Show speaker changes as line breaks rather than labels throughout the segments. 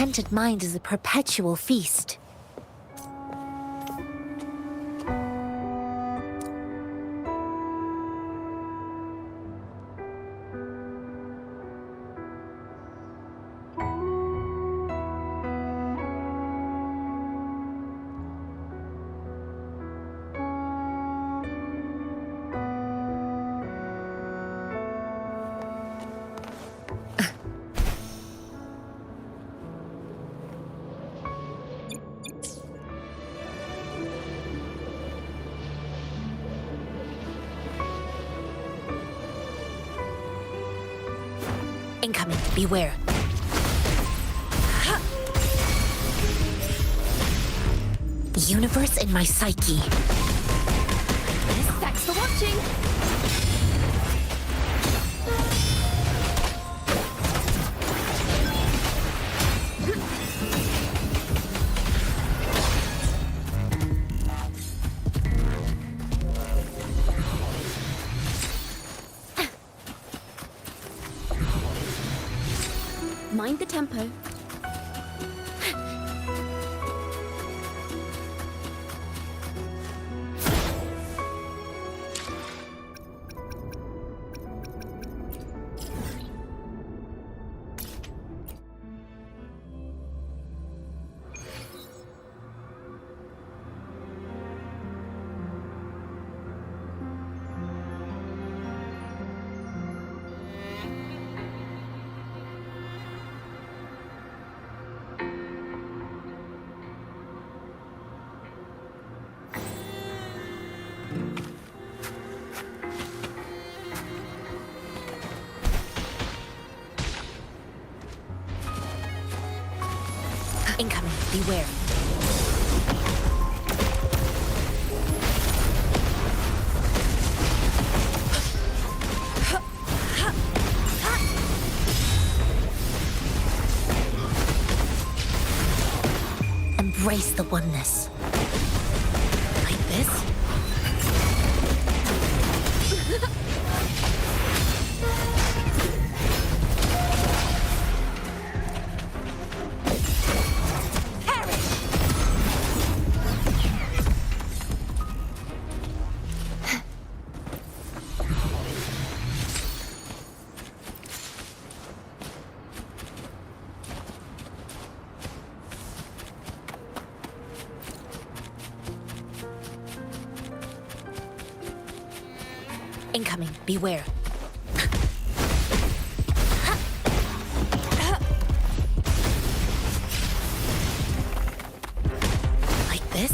contented mind is a perpetual feast. Incoming, beware. Universe in my psyche.
Thanks for watching. Mind the tempo.
Incoming, beware. Embrace the oneness. Like this? Incoming, beware. Like this?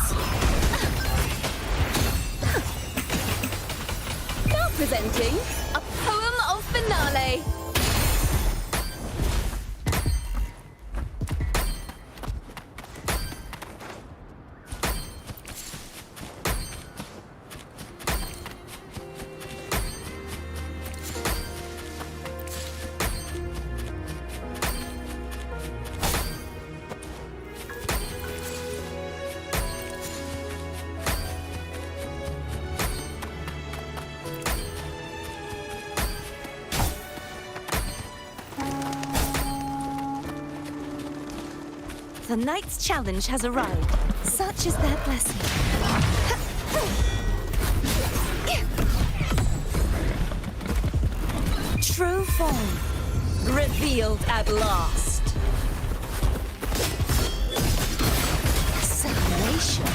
Now presenting a poem of finale.
The knight's challenge has arrived. Such is their blessing. True form revealed at last. Separation.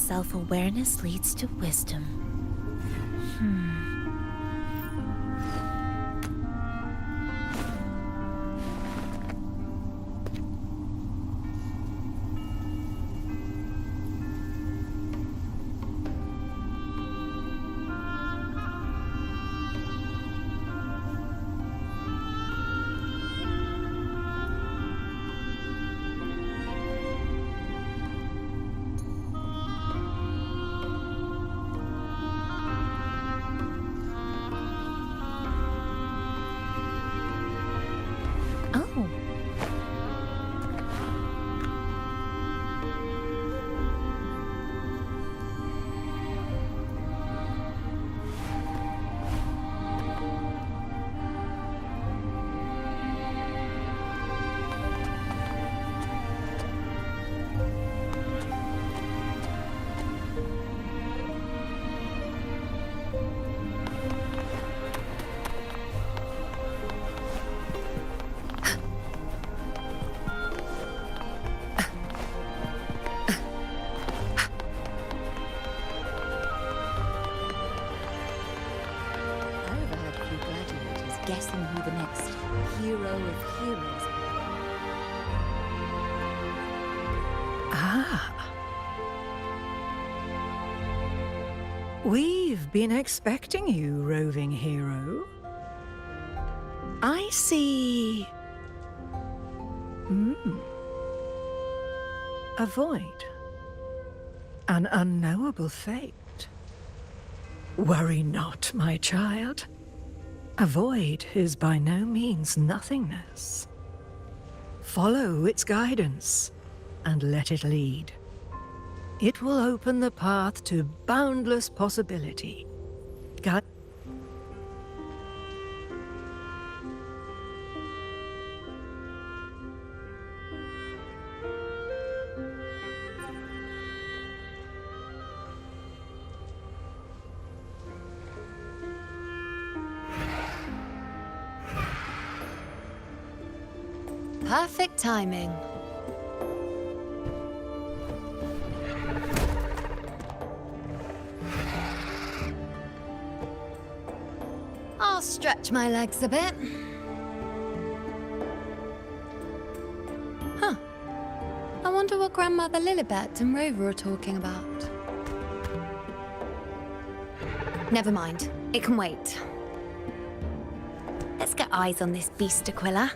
self-awareness leads to wisdom. Oh.
I overheard a few gladiators guessing who the next hero of heroes will be.
Ah. We've been expecting you, roving hero. I see... A void. An unknowable fate. Worry not, my child. A void is by no means nothingness. Follow its guidance, and let it lead. It will open the path to boundless possibility. Gu-
Perfect timing. I'll stretch my legs a bit. Huh. I wonder what Grandmother Lilibet and Rover are talking about. Never mind. It can wait. Let's get eyes on this beast, Aquila.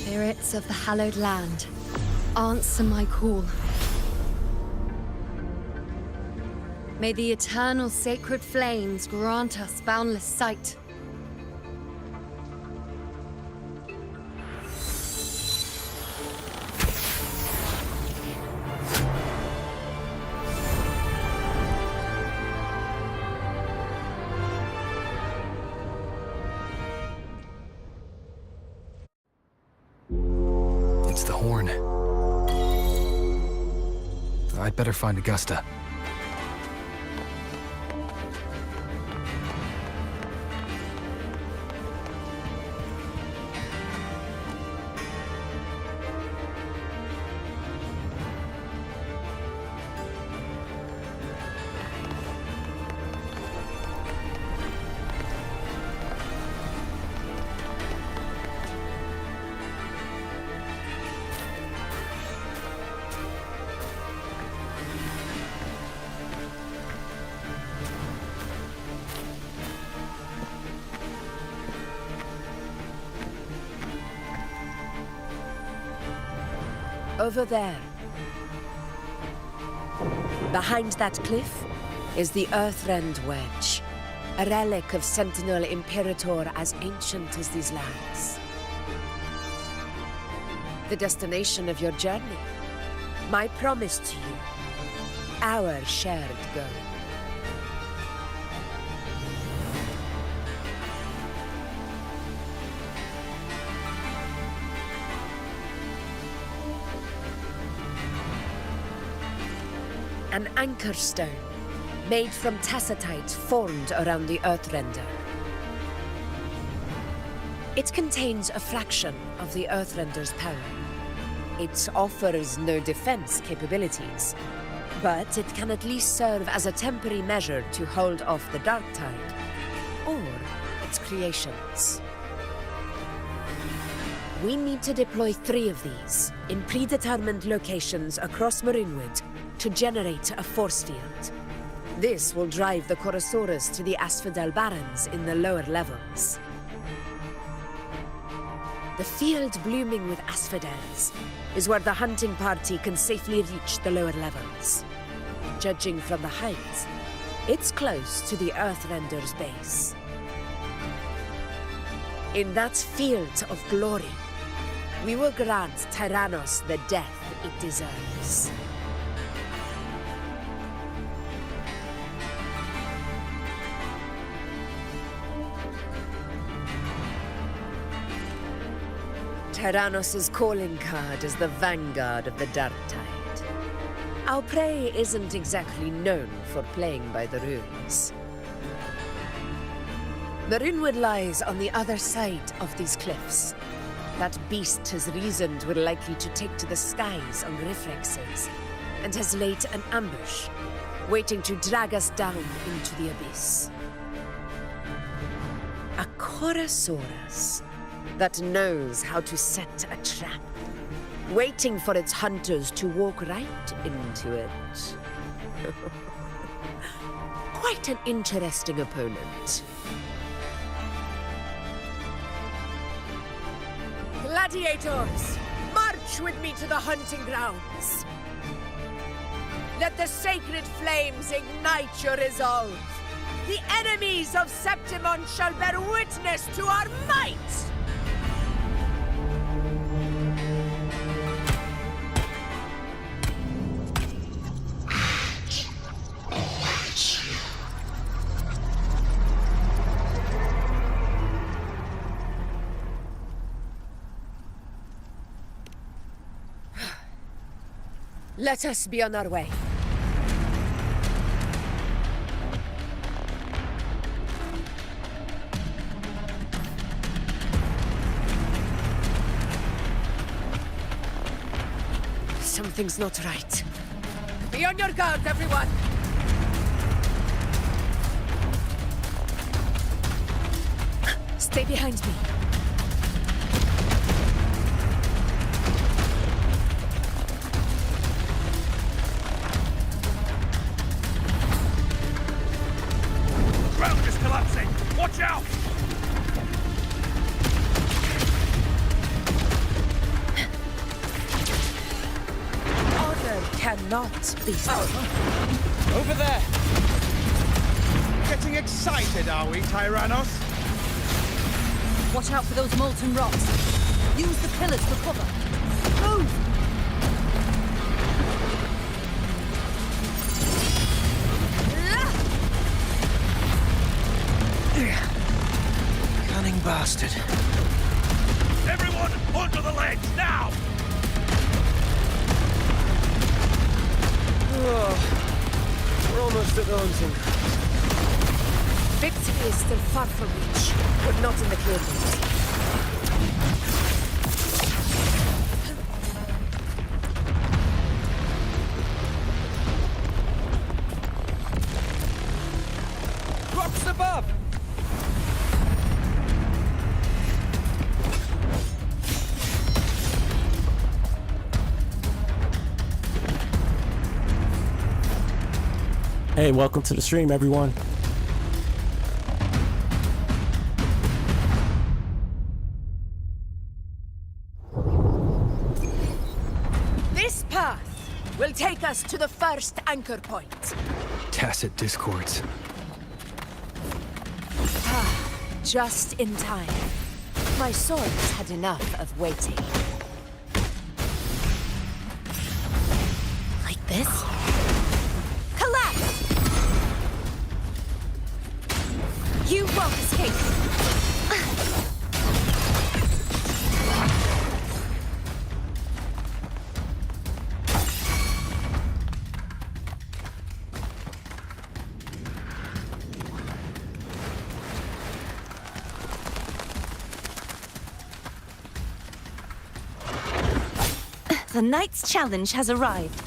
Spirits of the hallowed land, answer my call. May the eternal sacred flames grant us boundless sight.
It's the horn. I'd better find Augusta.
over there. Behind that cliff is the Earthrend Wedge, a relic of Sentinel Imperator as ancient as these lands. The destination of your journey, my promise to you, our shared goal. An anchor stone, made from tacitite formed around the Earthrender. It contains a fraction of the Earthrender's power. It offers no defense capabilities, but it can at least serve as a temporary measure to hold off the dark tide, or its creations. We need to deploy 3 of these in predetermined locations across Marinwood to generate a force field. This will drive the Chorosaurus to the Asphodel Barrens in the lower levels. The field blooming with asphodels is where the hunting party can safely reach the lower levels. Judging from the height, it's close to the Earthrender's base. In that field of glory, we will grant Tyrannos the death it deserves. Tyrannos' calling card is the vanguard of the Dark Tide. Our prey isn't exactly known for playing by the rules. Marinwood lies on the other side of these cliffs. That beast has reasoned we're likely to take to the skies on reflexes, and has laid an ambush, waiting to drag us down into the abyss. A Chorosaurus that knows how to set a trap, waiting for its hunters to walk right into it. Quite an interesting opponent. Gladiators, march with me to the hunting grounds. Let the sacred flames ignite your resolve. The enemies of Septimon shall bear witness to our might! Let us be on our way. Something's not right. Be on your guard, everyone! Stay behind me.
Ground is collapsing! Watch out!
Honor cannot be stolen.
Over there! Getting excited, are we, Tyrannos?
Watch out for those molten rocks. Use the pillars for cover. Move!
Cunning bastard. Everyone, onto the ledge, now!
We're almost at the hunting.
Victory is still far from reach, but not in the clearings.
Rocks above!
Hey, welcome to the stream, everyone.
This will take us to the first anchor point.
Tacit discords.
Just in time. My swords had enough of waiting.
Like this?
Collapse! You won't escape!
The Knight's challenge has arrived.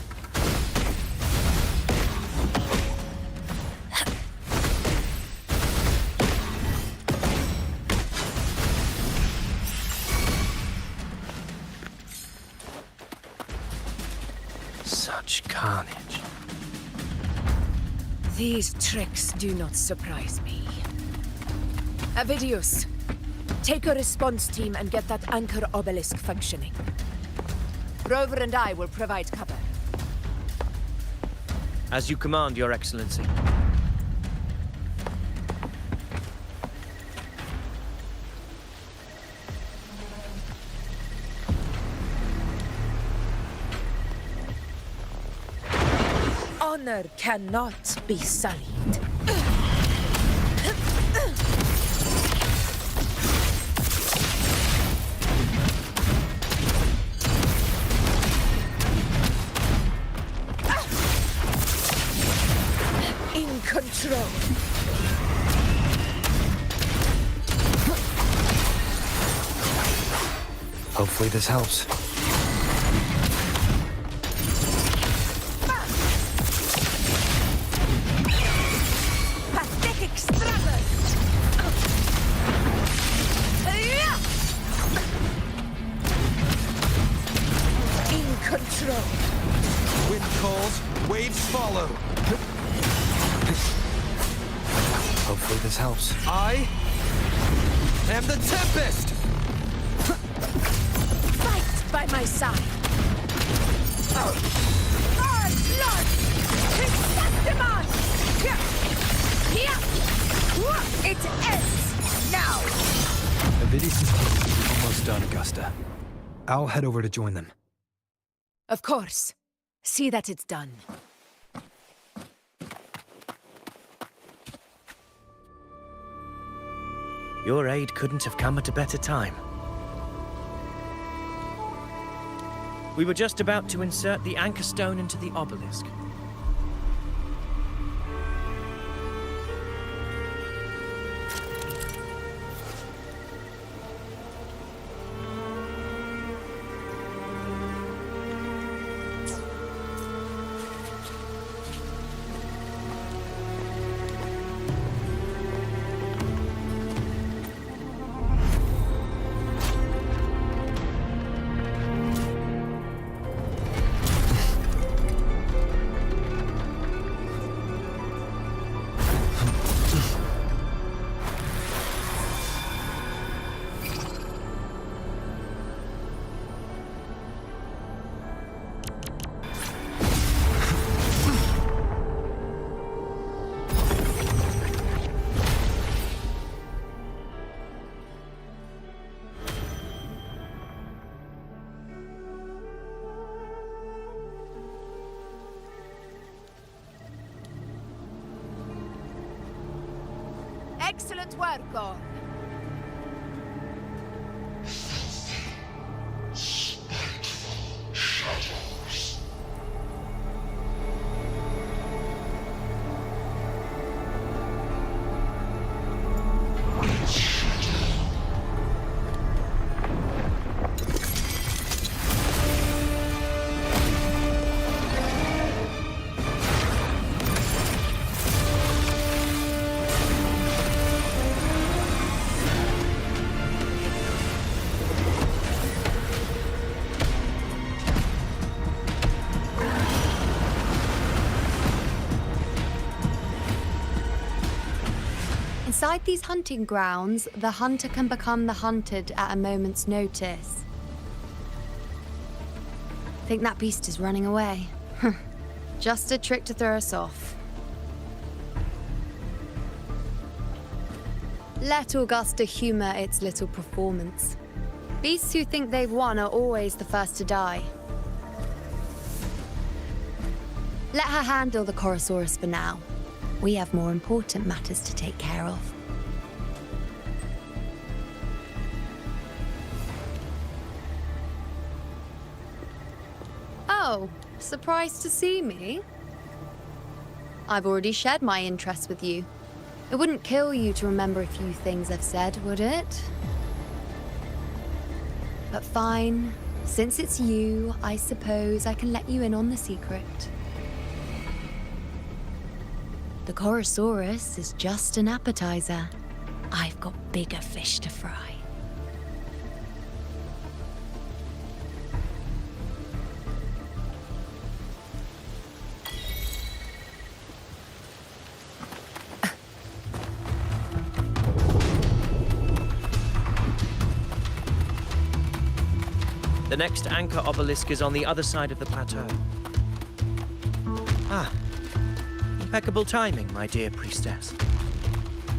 Such carnage.
These tricks do not surprise me. Avidius, take a response team and get that anchor obelisk functioning. Rover and I will provide cover.
As you command, Your Excellency.
Honor cannot be sullied. In control.
Hopefully this helps.
Pathetic struggle! In control.
Wind calls, waves follow.
Hopefully this helps.
I am the Tempest!
Fight by my side. Our Lord! Chrysanthemum! It ends now!
Avidius is almost done, Augusta. I'll head over to join them.
Of course. See that it's done.
Your aid couldn't have come at a better time. We were just about to insert the anchor stone into the obelisk.
Excellent work, Gorn.
Inside these hunting grounds, the hunter can become the hunted at a moment's notice. Think that beast is running away. Just a trick to throw us off. Let Augusta humor its little performance. Beasts who think they've won are always the first to die. Let her handle the Chorosaurus for now. We have more important matters to take care of. Oh, surprised to see me? I've already shared my interest with you. It wouldn't kill you to remember a few things I've said, would it? But fine. Since it's you, I suppose I can let you in on the secret. The Chorosaurus is just an appetizer. I've got bigger fish to fry.
The next anchor obelisk is on the other side of the plateau. Ah, impeccable timing, my dear priestess.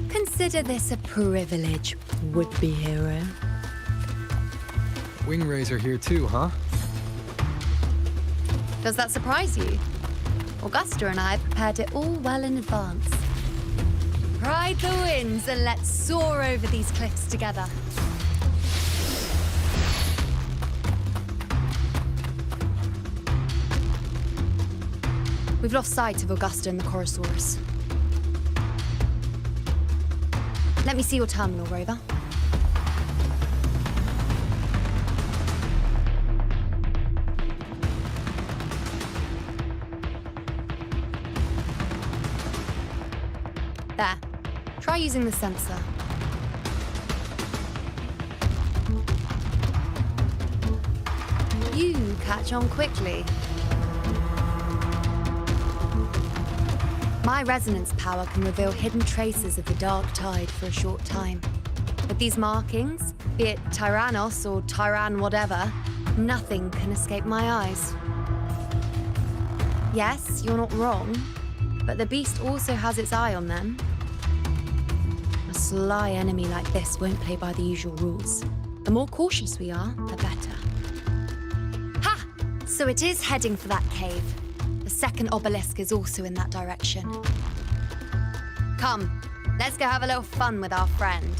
Consider this a privilege, would-be hero.
Wing are here too, huh?
Does that surprise you? Augusta and I prepared it all well in advance. Ride the winds and let's soar over these cliffs together. We've lost sight of Augusta and the Chorosaurus. Let me see your terminal, Rover. There. Try using the sensor. You catch on quickly. My resonance power can reveal hidden traces of the Dark Tide for a short time. With these markings, be it Tyrannos or Tyran whatever, nothing can escape my eyes. Yes, you're not wrong, but the beast also has its eye on them. A sly enemy like this won't play by the usual rules. The more cautious we are, the better. Ha! So it is heading for that cave. The second obelisk is also in that direction. Come, let's go have a little fun with our friend.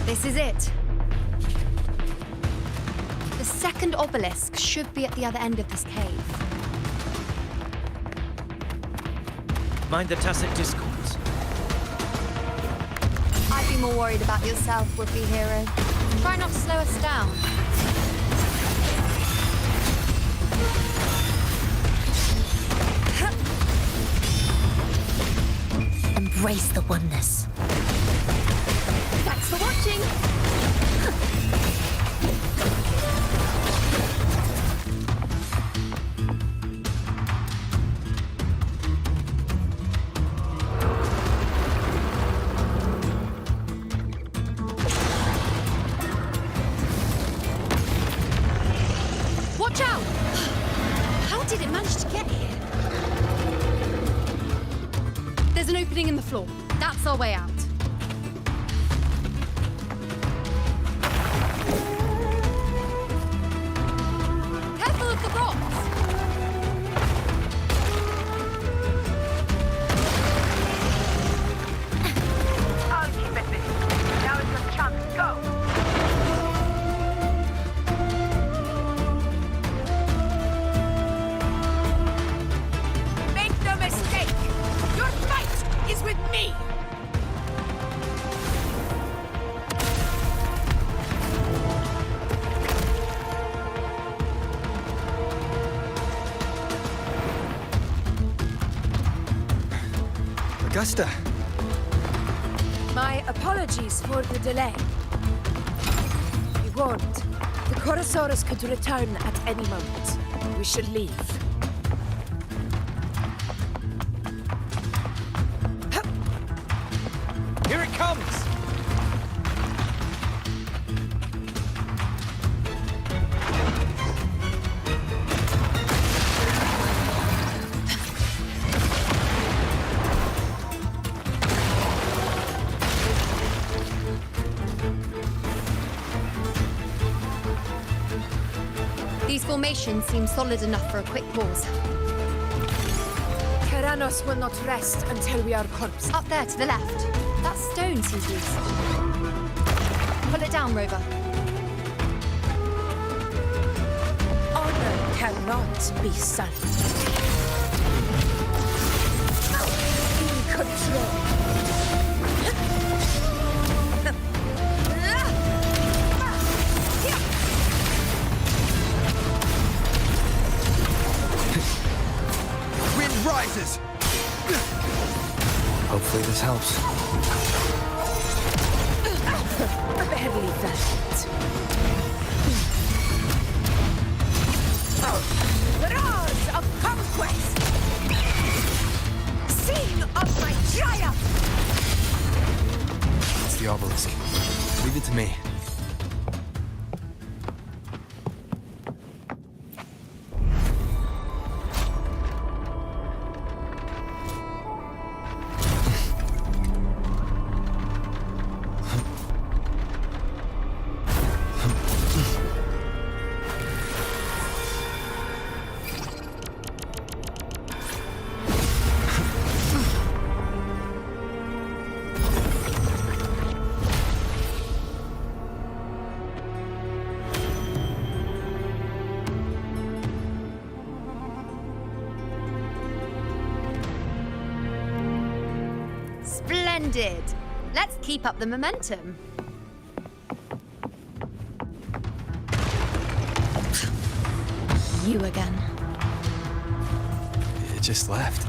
This is it. The second obelisk should be at the other end of this cave.
Mind the tacit discords.
I'd be more worried about yourself, would-be hero. Try not to slow us down.
Embrace the oneness.
Thanks for watching! Watch out! How did it manage to get here? There's an opening in the floor. That's our way out. Careful of the rocks!
I'll keep it busy. Now is your chance. Go! Make no mistake! Your fight is with me!
Augusta!
My apologies for the delay. We warned. The Chorosaurus could return at any moment. We should leave.
Here it comes!
These formations seem solid enough for a quick pause.
Tyrannos will not rest until we are corpse.
Up there to the left. That stone seems loose. Pull it down, Rover.
Honor cannot be sullied. In control.
Wind rises! Hopefully this helps.
Barely that. Roars of conquest! Scene of my triumph!
It's the obelisk. Leave it to me.
Splendid! Let's keep up the momentum. You again.
It just left.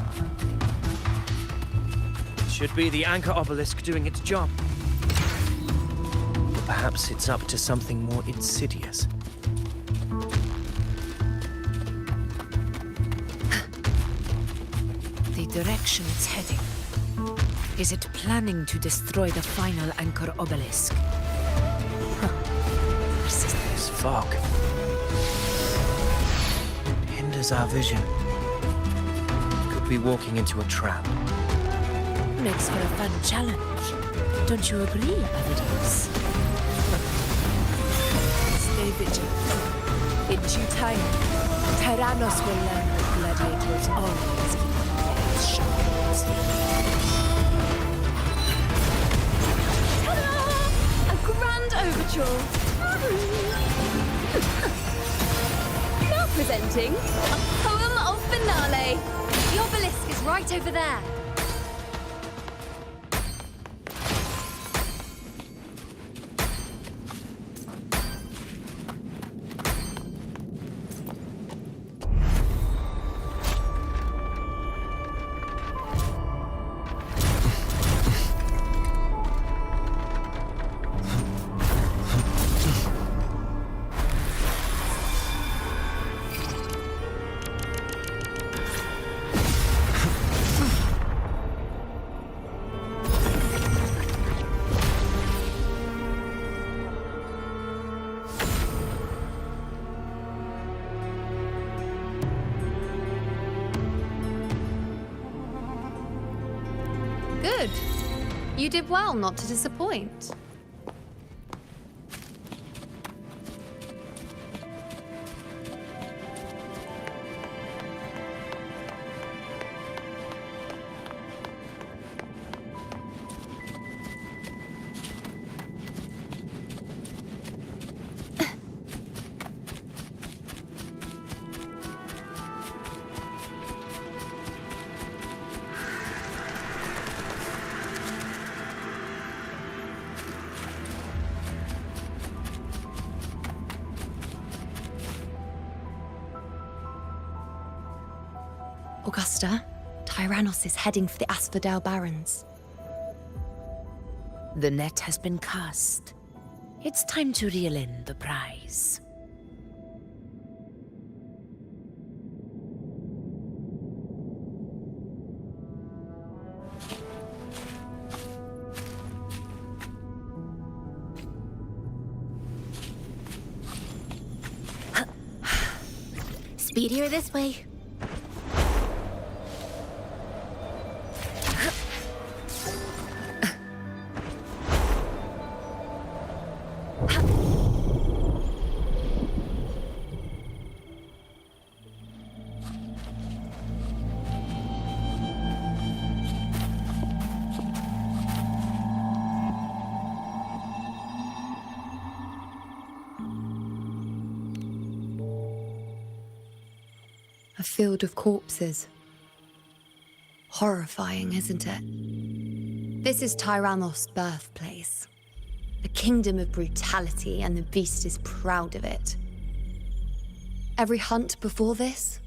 Should be the anchor obelisk doing its job. Or perhaps it's up to something more insidious.
The direction it's heading. Is it planning to destroy the final anchor obelisk?
This fog hinders our vision. Could be walking into a trap.
Makes for a fun challenge. Don't you agree, Evidence? Stay vigilant. In due time, Tyrannos will learn that gladiators always keep their heads sharp.
A grand overture. Now presenting a poem of finale. The obelisk is right over there. Good. You did well not to disappoint. Augusta, Tyrannos is heading for the Asphodel Barrens.
The net has been cast. It's time to reel in the prize.
Speedier this way.
A field of corpses. Horrifying, isn't it? This is Tyrannos' birthplace. A kingdom of brutality, and the beast is proud of it. Every hunt before this,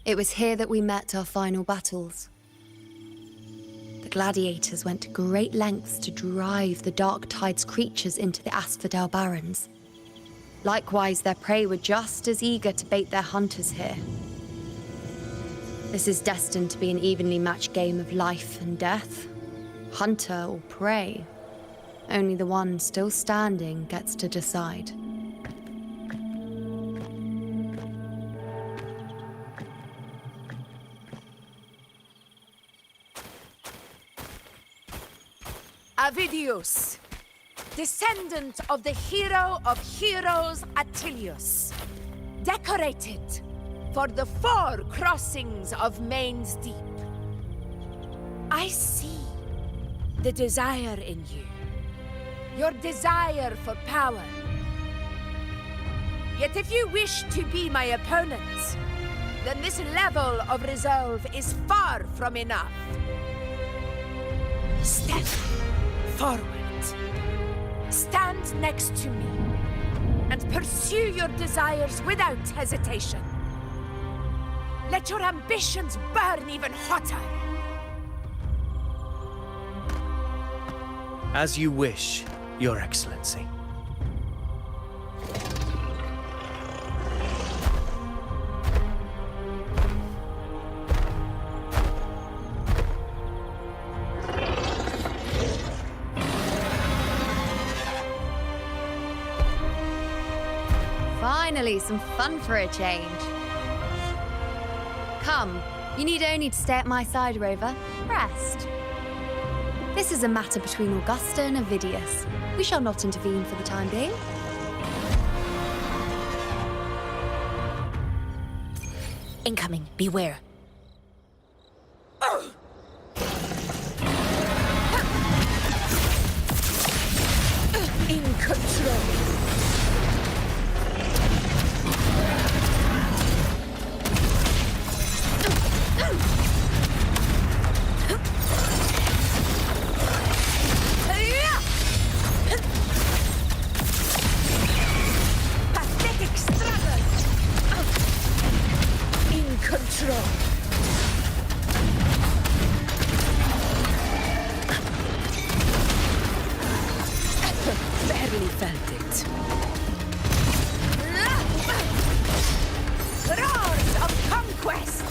it was here that we met our final battles. The gladiators went to great lengths to drive the Dark Tide's creatures into the Asphodel Barrens. Likewise, their prey were just as eager to bait their hunters here. This is destined to be an evenly matched game of life and death. Hunter or prey. Only the one still standing gets to decide.
Avidius, descendant of the hero of heroes Attilius, decorated for the 4 crossings of Main's Deep. I see the desire in you, your desire for power. Yet if you wish to be my opponent, then this level of resolve is far from enough. Step forward. Stand next to me and pursue your desires without hesitation. Let your ambitions burn even hotter.
As you wish, Your Excellency.
Finally, some fun for a change. Come, you need only to stay at my side, Rover. Rest. This is a matter between Augusta and Avidius. We shall not intervene for the time being.
Incoming, beware.
In control.
Pathetic struggle.
In control. Barely felt it.
Roars of conquest.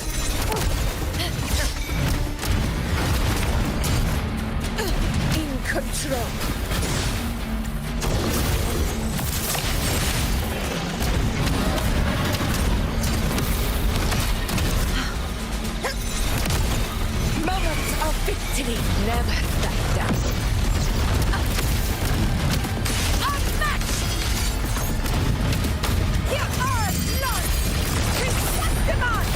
In control. Moments of victory never die down.
Unmatched. Here are blood. Chrysanthemum.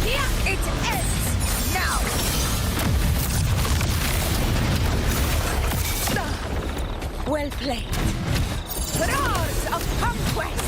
Here it ends. Now.
Well played.
Roars of conquest.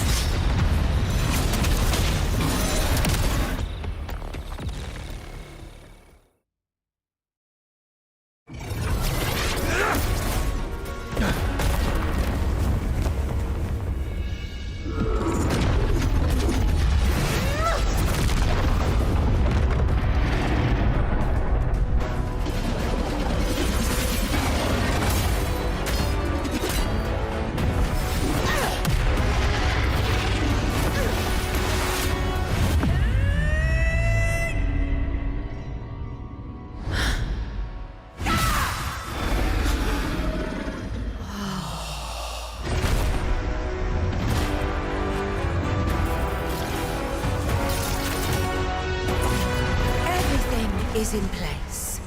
is in place.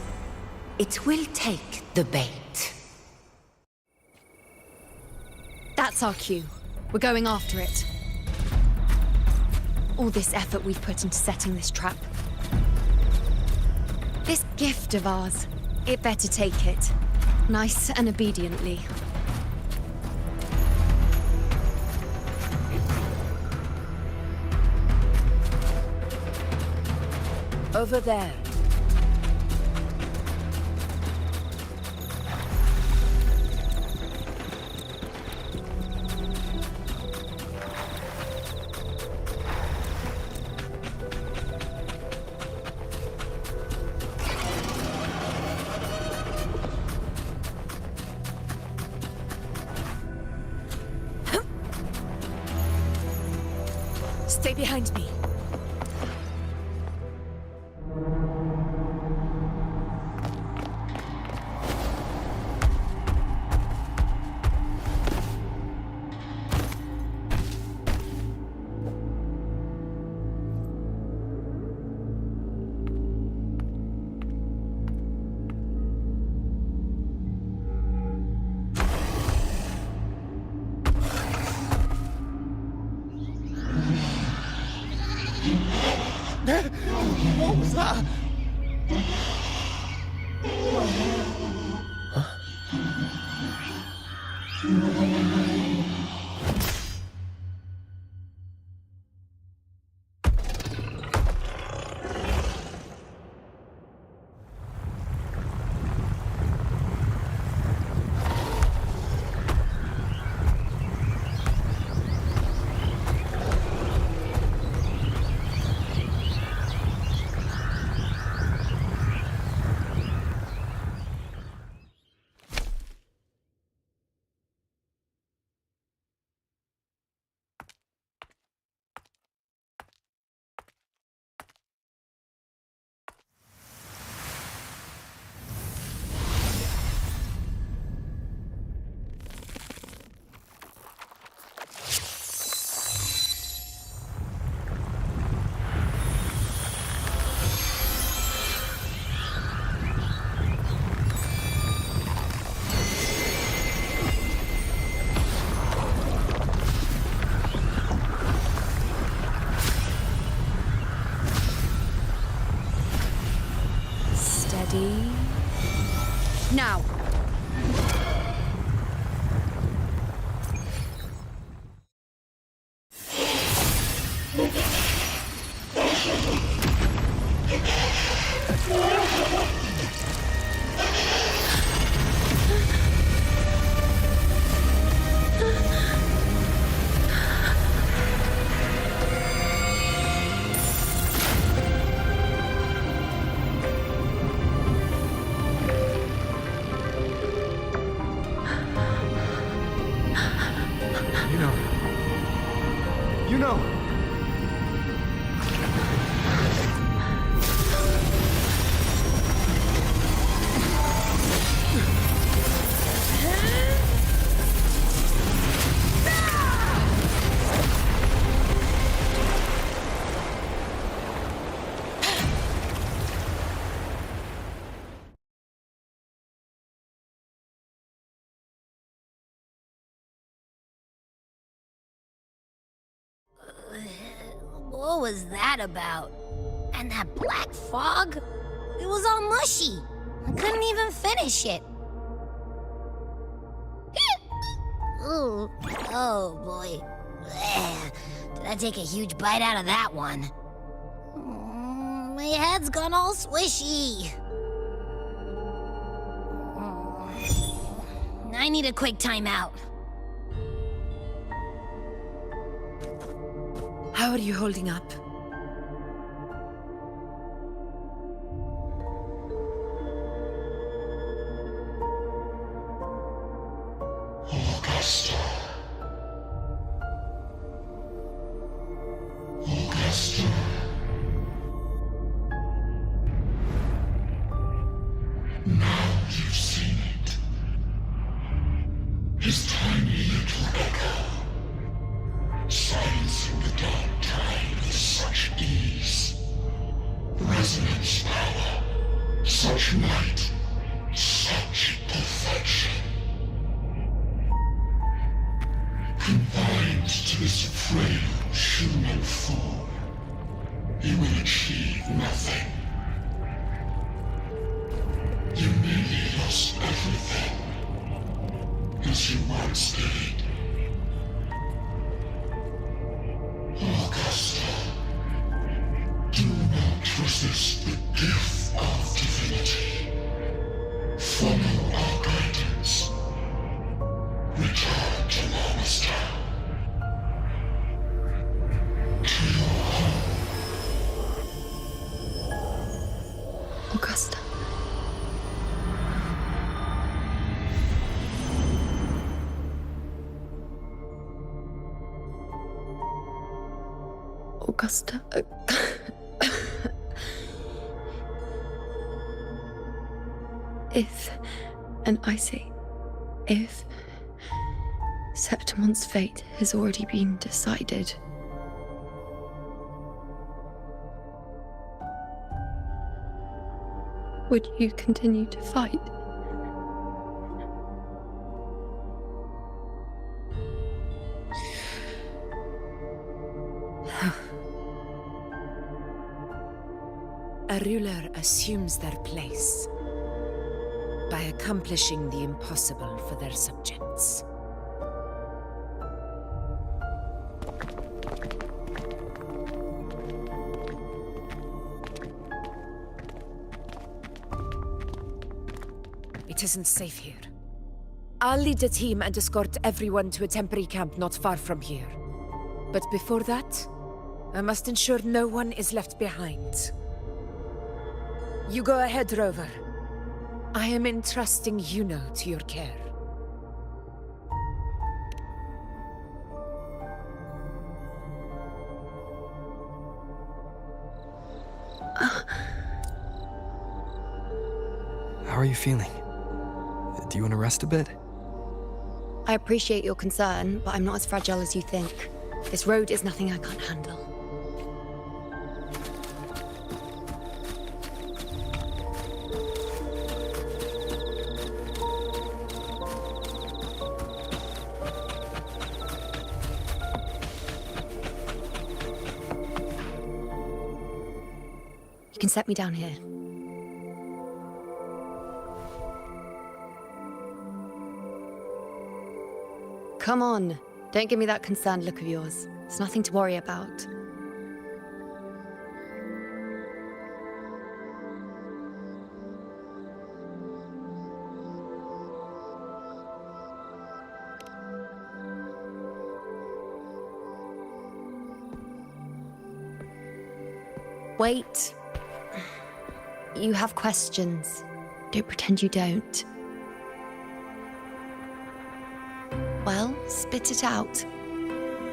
It will take the bait.
That's our cue. We're going after it. All this effort we've put into setting this trap. This gift of ours, it better take it. Nice and obediently.
Over there.
Stay behind me.
What was that?
Now!
You know.
What was that about? And that black fog? It was all mushy. I couldn't even finish it. Ooh, oh boy. Did I take a huge bite out of that one? My head's gone all swishy. I need a quick timeout.
How are you holding up?
Augusta. Augusta. Now you've seen it. His tiny little echo. Silencing the dark tide with such ease. Resonance power Such might, such perfection. Confined to this frail human form, you will achieve nothing. You nearly lost everything, as you once did. Augusta, do not resist the gift of divinity. Follow our guidance. Return to Lannister. To your home.
Augusta. Augusta. If, and I say, if Septimon's fate has already been decided, would you continue to fight?
A ruler assumes their place by accomplishing the impossible for their subjects. It isn't safe here. I'll lead a team and escort everyone to a temporary camp not far from here. But before that, I must ensure no one is left behind. You go ahead, Rover. I am entrusting Yuno to your care.
How are you feeling? Do you want to rest a bit?
I appreciate your concern, but I'm not as fragile as you think. This road is nothing I can't handle. You can set me down here. Come on, don't give me that concerned look of yours. It's nothing to worry about. Wait. You have questions. Don't pretend you don't. Well, spit it out.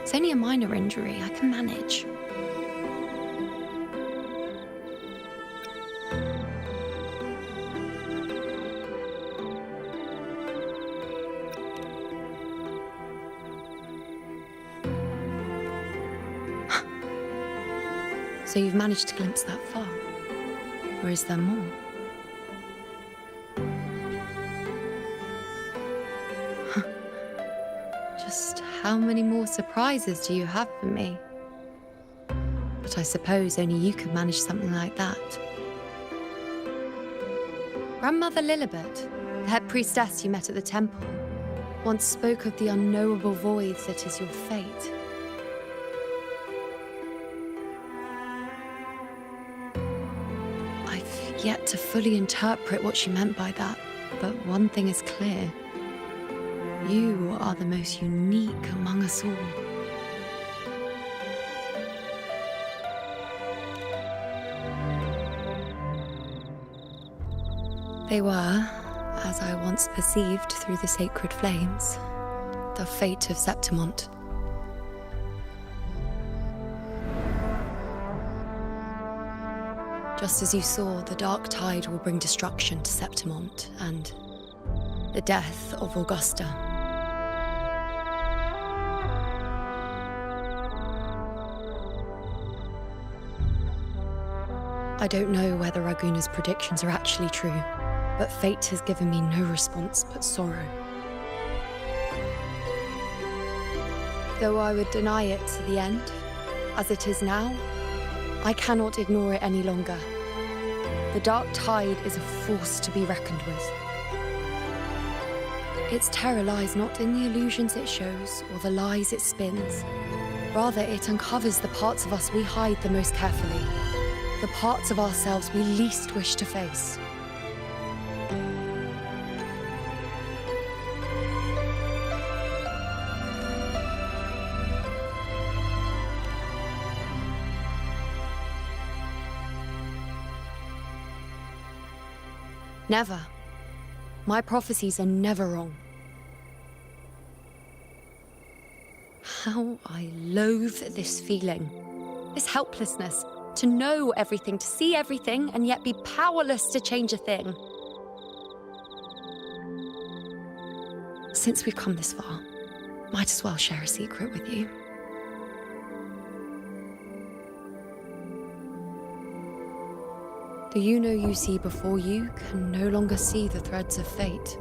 It's only a minor injury. I can manage. So you've managed to glimpse that far? Or is there more? Just how many more surprises do you have for me? But I suppose only you could manage something like that. Grandmother Lilibet, the head priestess you met at the temple, once spoke of the unknowable void that is your fate. I've yet to fully interpret what she meant by that, but one thing is clear. You are the most unique among us all. They were, as I once perceived through the sacred flames, the fate of Septimont. Just as you saw, the dark tide will bring destruction to Septimont and the death of Augusta. I don't know whether Raguna's predictions are actually true, but fate has given me no response but sorrow. Though I would deny it to the end, as it is now, I cannot ignore it any longer. The Dark Tide is a force to be reckoned with. Its terror lies not in the illusions it shows or the lies it spins. Rather, it uncovers the parts of us we hide the most carefully, the parts of ourselves we least wish to face. Never. My prophecies are never wrong. How I loathe this feeling, this helplessness, to know everything, to see everything, and yet be powerless to change a thing. Since we've come this far, might as well share a secret with you. The you see before you can no longer see the threads of fate.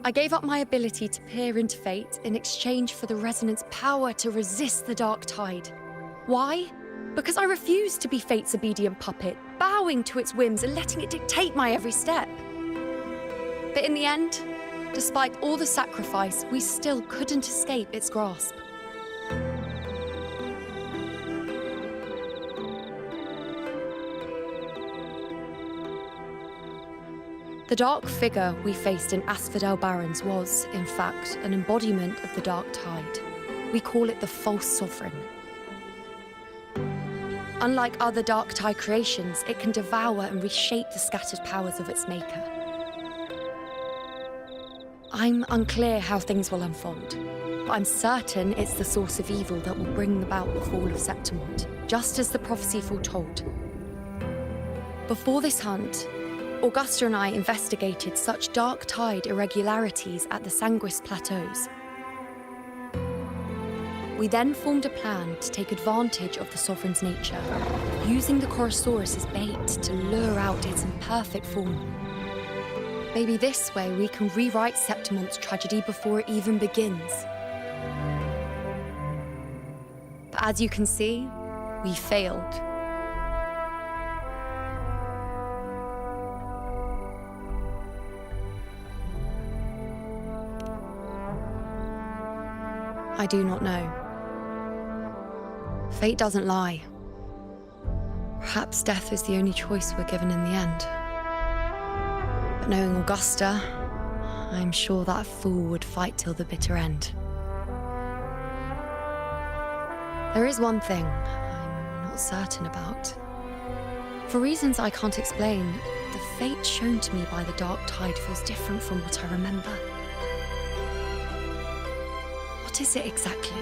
I gave up my ability to peer into fate in exchange for the resonance power to resist the Dark Tide. Why? Because I refused to be fate's obedient puppet, bowing to its whims and letting it dictate my every step. But in the end, despite all the sacrifice, we still couldn't escape its grasp. The dark figure we faced in Asphodel Barrens was, in fact, an embodiment of the Dark Tide. We call it the False Sovereign. Unlike other Dark Tide creations, it can devour and reshape the scattered powers of its maker. I'm unclear how things will unfold, but I'm certain it's the source of evil that will bring about the fall of Septimont, just as the prophecy foretold. Before this hunt, Augusta and I investigated such Dark Tide irregularities at the Sanguis Plateaus. We then formed a plan to take advantage of the Sovereign's nature, using the Chorosaurus as bait to lure out its imperfect form. Maybe this way we can rewrite Septimont's tragedy before it even begins. But as you can see, we failed. I do not know. Fate doesn't lie. Perhaps death is the only choice we're given in the end. But knowing Augusta, I'm sure that fool would fight till the bitter end. There is one thing I'm not certain about. For reasons I can't explain, the fate shown to me by the Dark Tide feels different from what I remember. What is it exactly?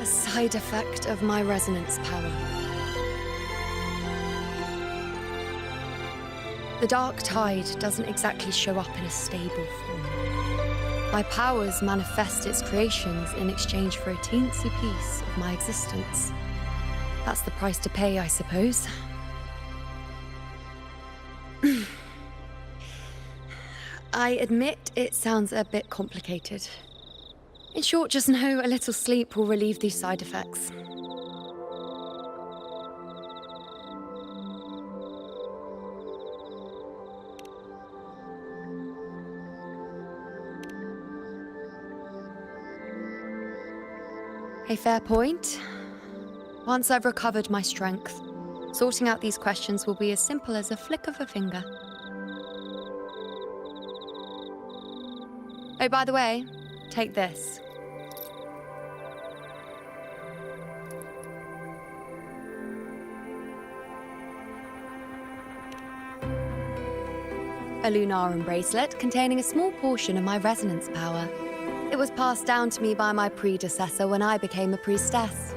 A side effect of my resonance power. The Dark Tide doesn't exactly show up in a stable form. My powers manifest its creations in exchange for a teensy piece of my existence. That's the price to pay, I suppose. I admit it sounds a bit complicated. In short, just know a little sleep will relieve these side effects. A fair point. Once I've recovered my strength, sorting out these questions will be as simple as a flick of a finger. Oh, by the way, take this. A Lunarum bracelet containing a small portion of my resonance power. It was passed down to me by my predecessor when I became a priestess.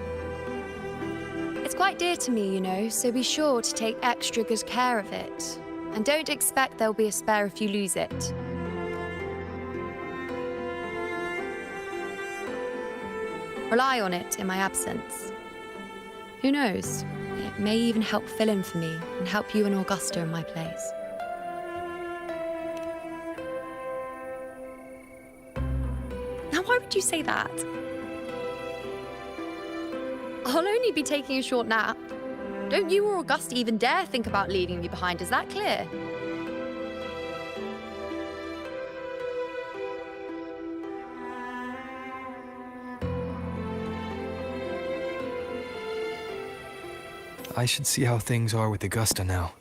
It's quite dear to me, you know, so be sure to take extra good care of it. And don't expect there'll be a spare if you lose it. Rely on it in my absence. Who knows? It may even help fill in for me and help you and Augusta in my place. Now, why would you say that? I'll only be taking a short nap. Don't you or Augusta even dare think about leaving me behind, is that clear?
I should see how things are with Augusta now.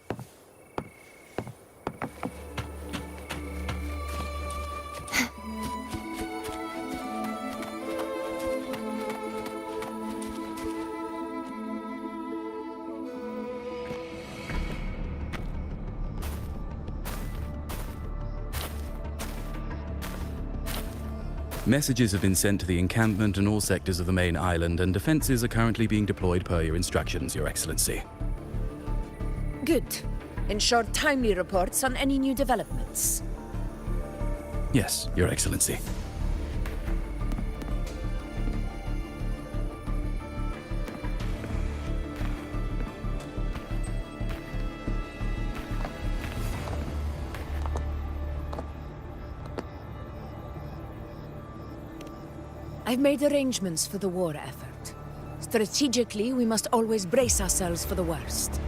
Messages have been sent to the encampment and all sectors of the main island, and defenses are currently being deployed per your instructions, Your Excellency.
Good. Ensure timely reports on any new developments.
Yes, Your Excellency.
I've made arrangements for the war effort. Strategically, we must always brace ourselves for the worst.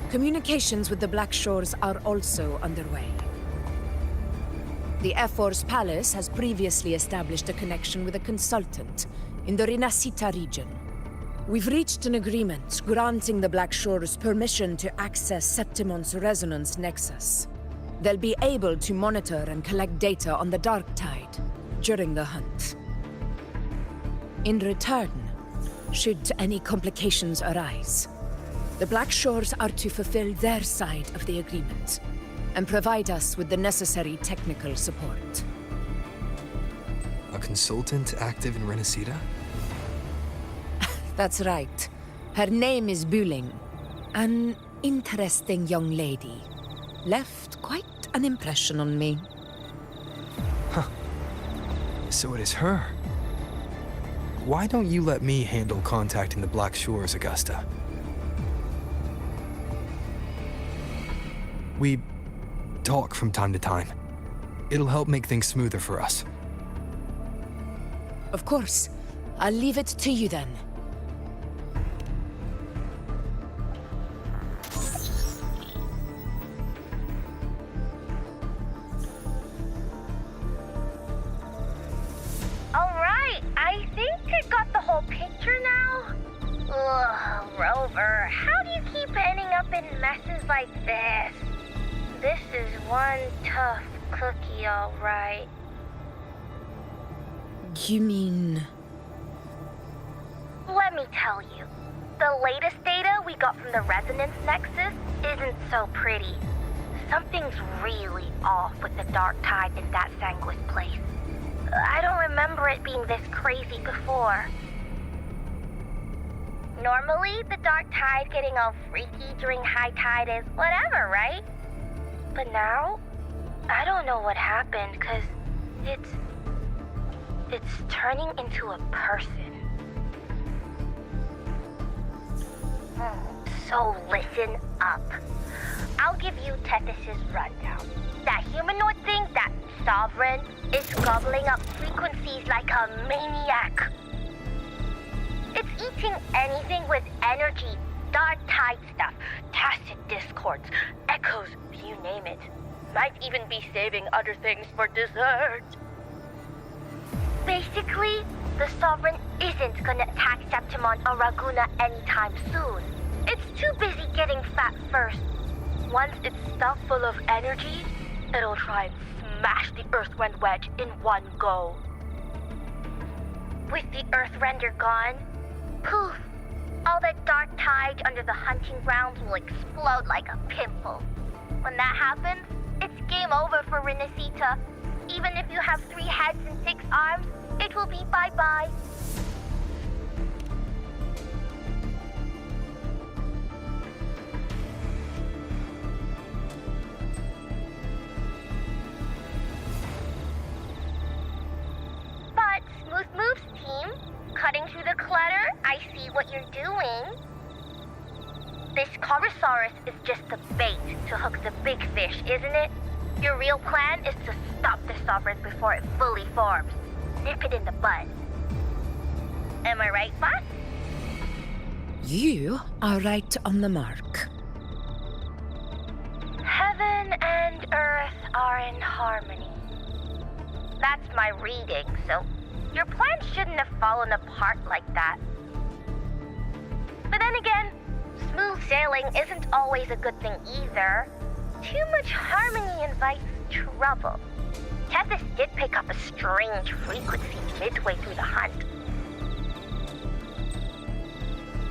Communications with the Black Shores are also underway. The Air Force Palace has previously established a connection with a consultant in the Rinascita region. We've reached an agreement granting the Black Shores permission to access Septimon's resonance nexus. They'll be able to monitor and collect data on the Dark Tide during the hunt. In return, should any complications arise, the Black Shores are to fulfill their side of the agreement and provide us with the necessary technical support.
A consultant active in Rinascita?
That's right. Her name is Wuthering. An interesting young lady. Left quite an impression on me.
So it is her. Why don't you let me handle contacting the Black Shores, Augusta? We talk from time to time. It'll help make things smoother for us.
Of course. I'll leave it to you then.
Alright, I think I got the whole picture now. Ugh, Rover, how do you keep ending up in messes like this? This is one tough cookie, alright.
You mean...
Let me tell you, the latest data we got from the Resonance Nexus isn't so pretty. Something's really off with the Dark Tide in that Sanguis place. I don't remember it being this crazy before. Normally, the Dark Tide getting all freaky during high tide is whatever, right? But now, I don't know what happened, cause it's turning into a person. So listen up. I'll give you Tethys' rundown. That humanoid thing, that Sovereign, is gobbling up frequencies like a maniac. It's eating anything with energy, Dark Tide stuff, tacit discords, echoes, you name it. Might even be saving other things for dessert. Basically, the Sovereign isn't gonna attack Septimon or Raguna anytime soon. It's too busy getting fat first. Once it's stuffed full of energy, it'll try and smash the Earthrend wedge in one go. With the Earthrender gone, poof, all that Dark Tide under the hunting grounds will explode like a pimple. When that happens, it's game over for Rinascita. Even if you have 3 heads and 6 arms, it will be bye-bye. But Smooth Move's team Cutting through the clutter, I see what you're doing. This Corosaurus is just the bait to hook the big fish, isn't it? Your real plan is to stop the Sovereign before it fully forms. Nip it in the bud. Am I right, boss?
You are right on the mark.
Heaven and earth are in harmony. That's my reading, so your plan shouldn't have fallen apart like that. But then again, smooth sailing isn't always a good thing either. Too much harmony invites trouble. Tethys did pick up a strange frequency midway through the hunt.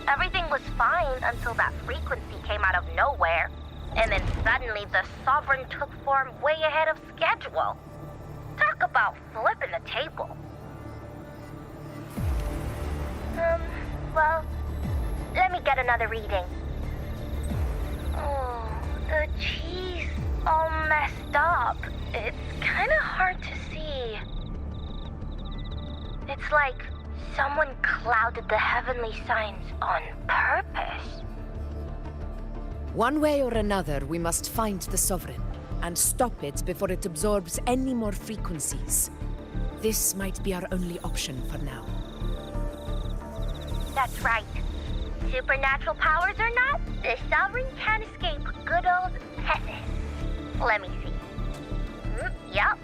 Everything was fine until that frequency came out of nowhere, and then suddenly the Sovereign took form way ahead of schedule. Talk about flipping the table. Well, let me get another reading. Oh, the cheese all messed up. It's kind of hard to see. It's like someone clouded the heavenly signs on purpose.
One way or another, we must find the Sovereign and stop it before it absorbs any more frequencies. This might be our only option for now.
That's right. Supernatural powers or not, the Sovereign can't escape good old Tethys. Let me see. Yup.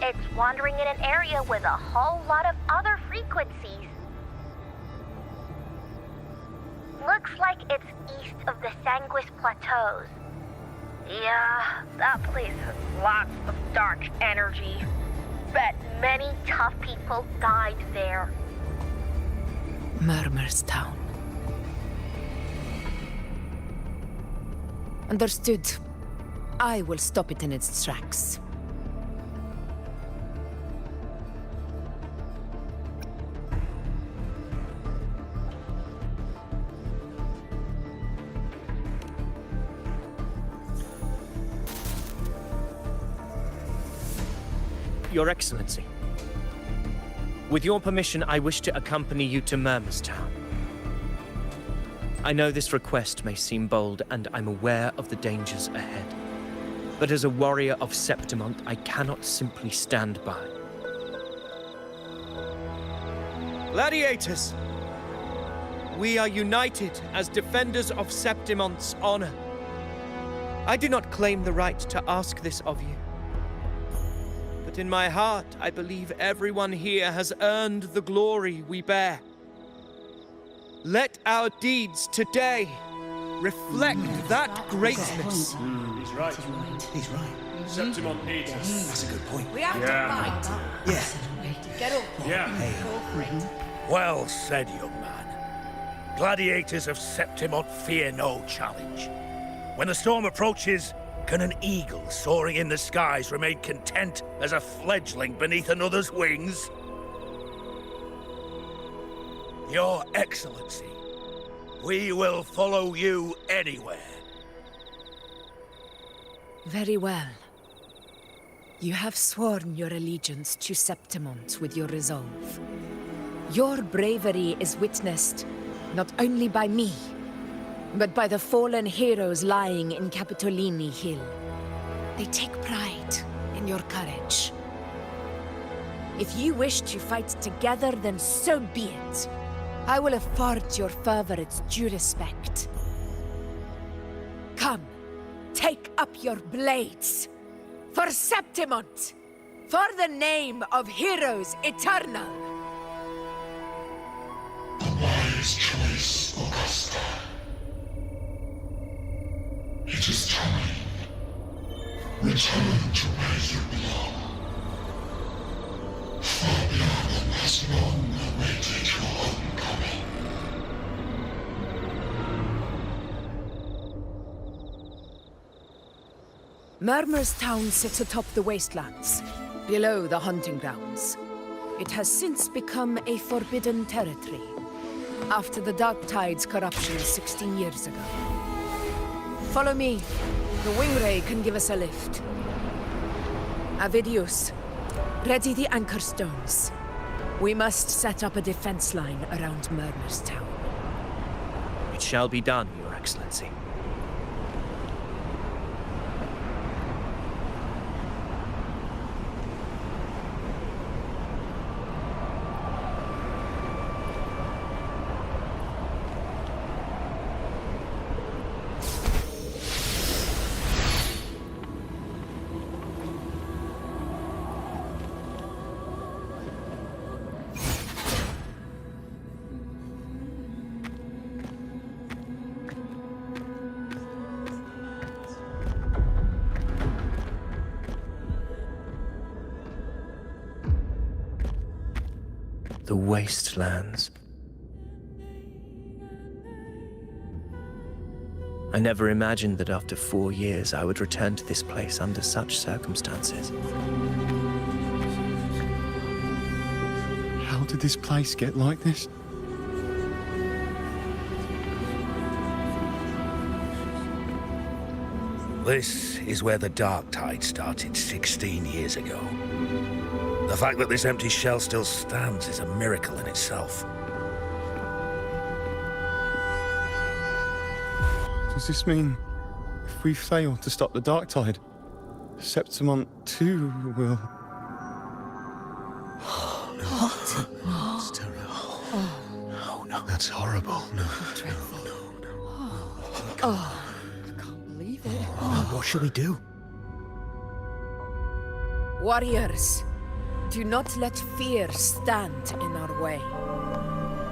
It's wandering in an area with a whole lot of other frequencies. Looks like it's east of the Sanguis Plateaus. Yeah, that place has lots of dark energy. Bet many tough people died there.
Murmur's Town. Understood. I will stop it in its tracks.
Your Excellency. With your permission, I wish to accompany you to Murmur's Town. I know this request may seem bold, and I'm aware of the dangers ahead. But as a warrior of Septimont, I cannot simply stand by. Gladiators! We are united as defenders of Septimont's honor. I do not claim the right to ask this of you. But in my heart, I believe everyone here has earned the glory we bear. Let our deeds today reflect that greatness.
He's right.
He's right.
Septimont needs us.
That's a good point.
We have to fight.
Yeah.
Get up.
Yeah. Well said, young man. Gladiators of Septimont fear no challenge. When the storm approaches, can an eagle soaring in the skies remain content as a fledgling beneath another's wings? Your Excellency, we will follow you anywhere.
Very well. You have sworn your allegiance to Septimont with your resolve. Your bravery is witnessed not only by me, but by the fallen heroes lying in Capitolini Hill. They take pride in your courage. If you wish to fight together, then so be it. I will afford your fervor its due respect. Come, take up your blades. For Septimont! For the name of heroes eternal!
A wise choice, Augusta. It is time. Return to where you belong. Far beyond the last long awaited your homecoming.
Murmur's Town sits atop the wastelands, below the hunting grounds. It has since become a forbidden territory, after the Dark Tide's corruption 16 years ago. Follow me. The Wingray can give us a lift. Avidius, ready the anchor stones. We must set up a defense line around Murmur's town.
It shall be done, Your Excellency. The wastelands. I never imagined that after 4 years I would return to this place under such circumstances.
How did this place get like this?
This is where the Dark Tide started 16 years ago. The fact that this empty shell still stands is a miracle in itself.
Does this mean if we fail to stop the Dark Tide, Septimont too will...
What? It's terrible. No, no. That's horrible. No.
Oh, I can't believe it.
What should we do?
Warriors, do not let fear stand in our way.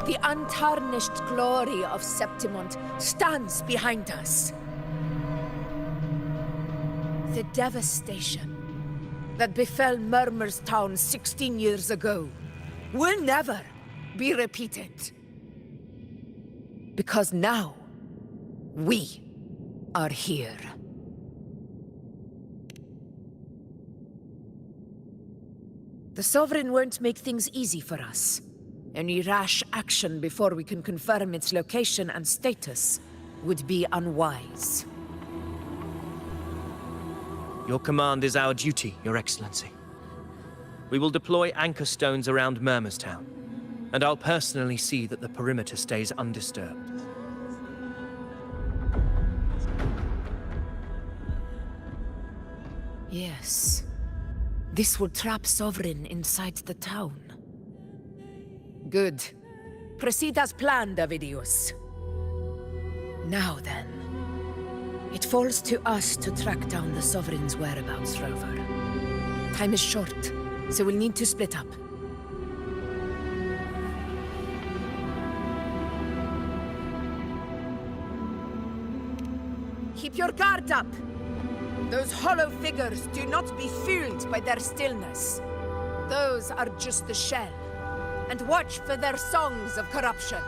The untarnished glory of Septimont stands behind us. The devastation that befell Murmur's town 16 years ago will never be repeated. Because now, we are here. The Sovereign won't make things easy for us. Any rash action before we can confirm its location and status would be unwise.
Your command is our duty, Your Excellency. We will deploy anchor stones around Murmur's town, and I'll personally see that the perimeter stays undisturbed.
Yes. This will trap Sovereign inside the town. Good. Proceed as planned, Avidius. Now then. It falls to us to track down the Sovereign's whereabouts, Rover. Time is short, so we'll need to split up. Keep your guard up! Those hollow figures do not be fooled by their stillness. Those are just the shell. And watch for their songs of corruption.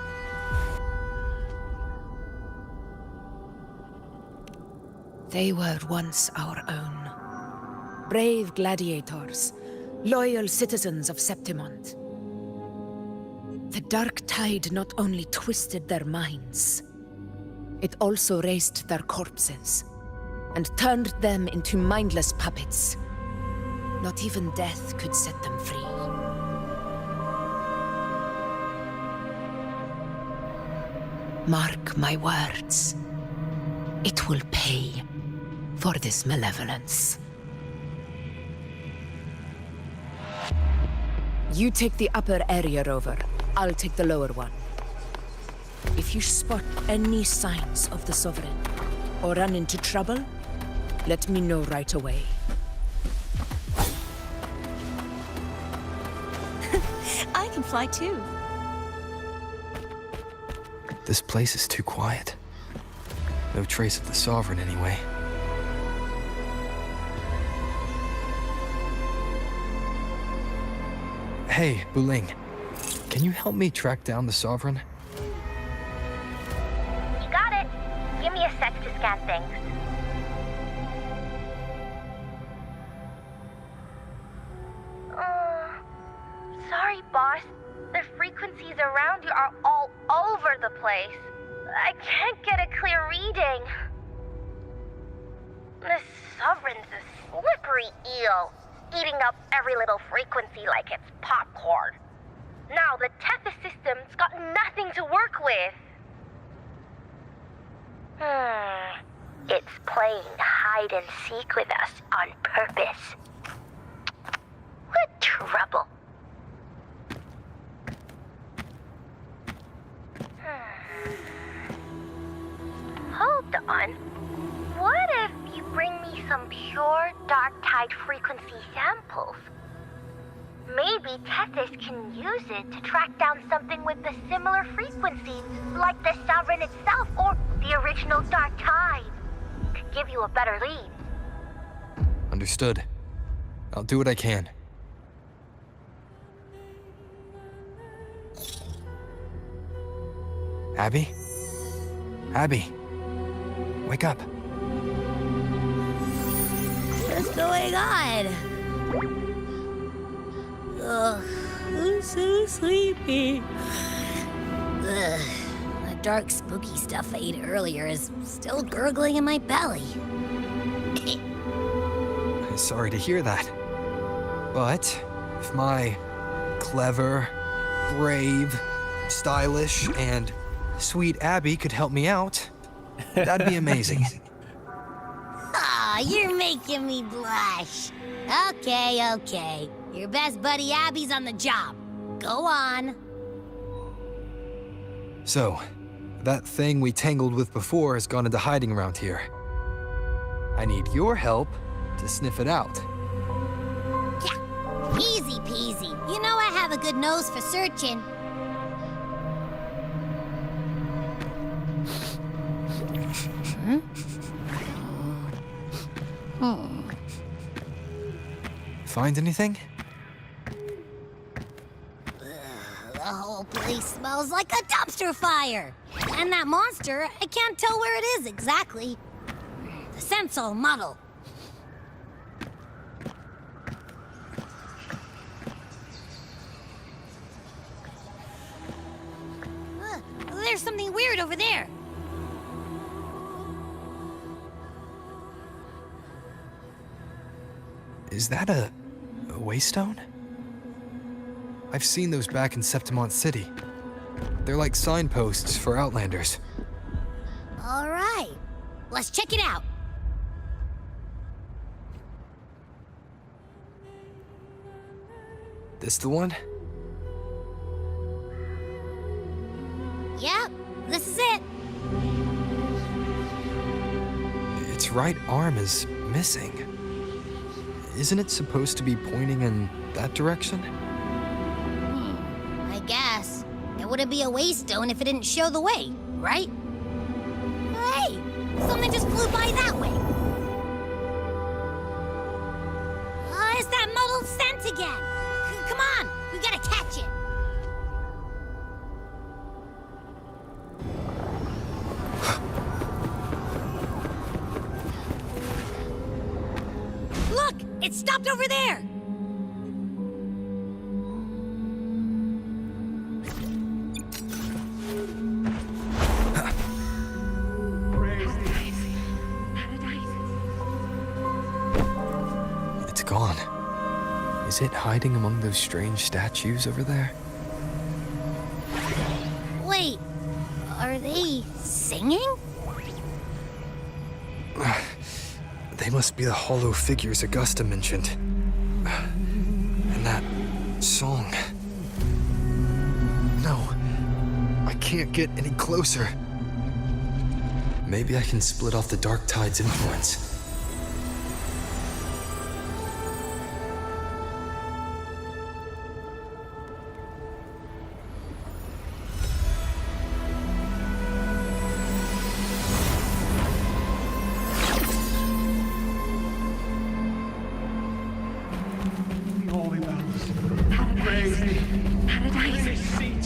They were once our own. Brave gladiators, loyal citizens of Septimont. The Dark Tide not only twisted their minds, it also raised their corpses and turned them into mindless puppets. Not even death could set them free. Mark my words. It will pay for this malevolence. You take the upper area, Rover. I'll take the lower one. If you spot any signs of the Sovereign, or run into trouble, let me know right away.
I can fly too.
This place is too quiet. No trace of the Sovereign anyway. Hey, Wuthering. Can you help me track down the Sovereign?
You got it. Give me a sec to scan things. Sorry, boss. The frequencies around you are all over the place. I can't get a clear reading. The Sovereign's a slippery eel, eating up every little frequency like it's popcorn. Now the Tethys system's got nothing to work with. It's playing hide and seek with us on purpose. What trouble. Hold on. What if you bring me some pure dark tide frequency samples? Maybe Tethys can use it to track down something with the similar frequencies, like the Sovereign itself or the original dark tide. Could give you a better lead.
Understood. I'll do what I can. Abby? Abby? Wake up.
What's going on? Ugh, I'm so sleepy. Ugh, the dark, spooky stuff I ate earlier is still gurgling in my belly.
Sorry to hear that. But if my clever, brave, stylish, and sweet Abby could help me out, that'd be amazing.
Aw, you're making me blush. Okay. Your best buddy Abby's on the job. Go on.
So, that thing we tangled with before has gone into hiding around here. I need your help to sniff it out.
Yeah, easy peasy. You know I have a good nose for searching.
Find anything?
The whole place smells like a dumpster fire. And that monster, I can't tell where it is exactly. The scent's all muddled. There's something weird over there.
Is that a waystone? I've seen those back in Septimont City. They're like signposts for Outlanders.
All right, let's check it out.
This the one?
Yep, this is it.
Its right arm is missing. Isn't it supposed to be pointing in that direction?
I guess. It wouldn't be a waystone if it didn't show the way, right? Hey, something just flew by that way. It's that muddled scent again. Come on, we gotta catch it. Look, it stopped over there.
It's gone. Is it hiding among those strange statues over there?
Wait, are they singing?
They must be the hollow figures Augusta mentioned. And that song. No, I can't get any closer. Maybe I can split off the Dark Tide's influence.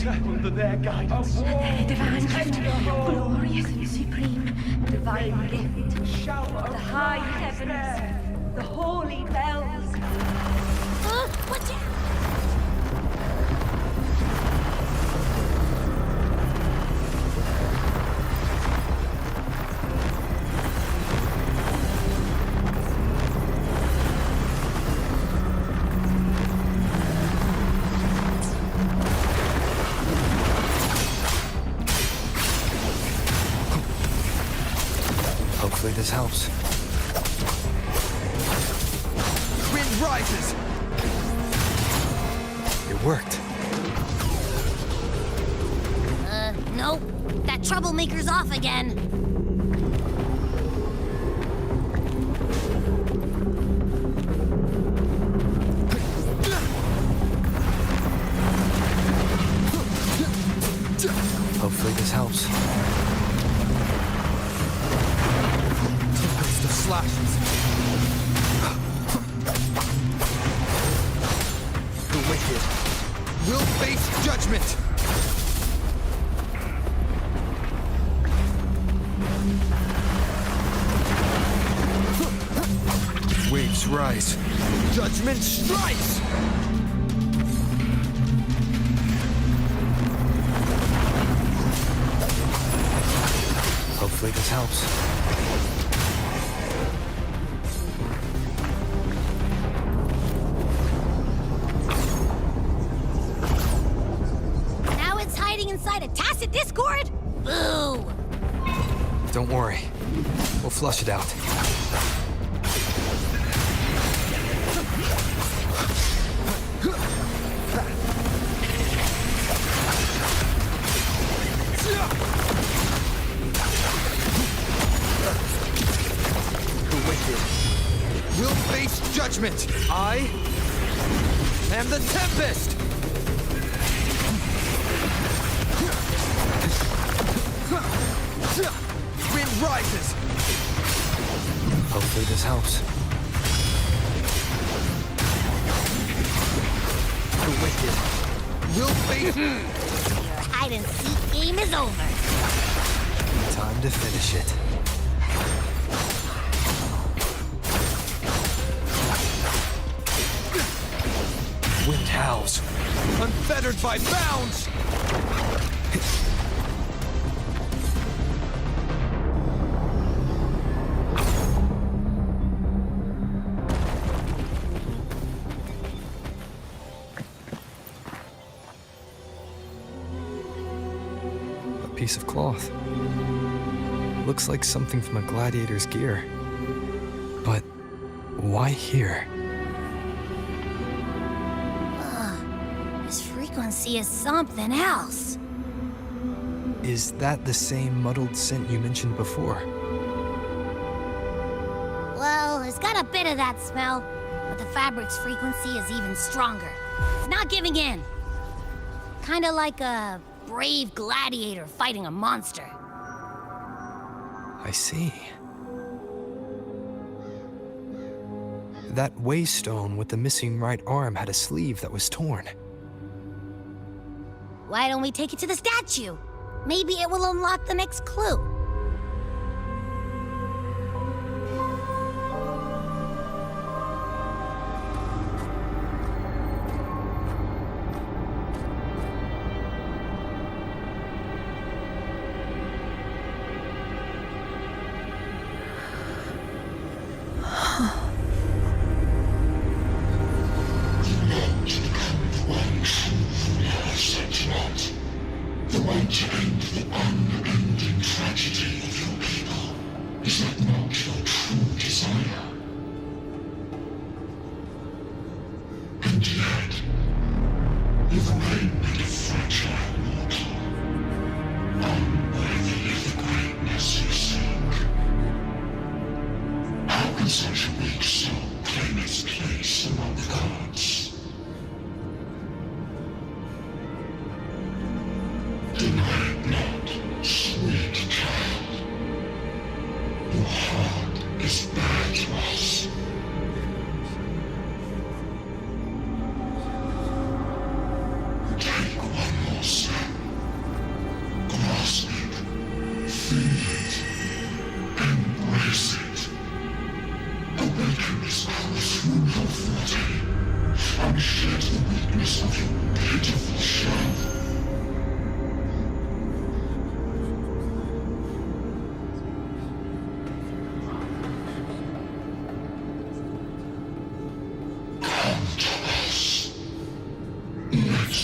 Under their guidance.
Divine gift, glorious and supreme, divine gift of the high heavens, the holy bells.
Watch out!
this helps. Wind rises! It worked.
Nope. That troublemaker's off again.
Hopefully this helps. Tempest of slashes. The wicked will face judgment. Waves rise. Judgment strikes! Hopefully this helps.
Now it's hiding inside a tacit discord? Boo!
Don't worry. We'll flush it out. Will face judgment. I am the Tempest! Wind rises! Hopefully this helps. The wicked will face...
Your hide-and-seek game is over.
Time to finish it. Wind howls, unfettered by bounds! A piece of cloth. Looks like something from a gladiator's gear. But why here?
This frequency is something else.
Is that the same muddled scent you mentioned before?
Well, it's got a bit of that smell, but the fabric's frequency is even stronger. It's not giving in. Kinda like a brave gladiator fighting a monster.
I see. That waystone with the missing right arm had a sleeve that was torn.
Why don't we take it to the statue? Maybe it will unlock the next clue.
The one to end the unending tragedy of your people. Is that not your true desire? And yet, you've made a fragile mortal, unworthy of the greatness you seek. How can such a weak soul claim its place among the gods? Deny it not, sweet child. Your heart is bare to us. Take one more step. Grasp it. Feel it. Embrace it. Awaken this through your frailty, and shed the weakness of your pitiful shell.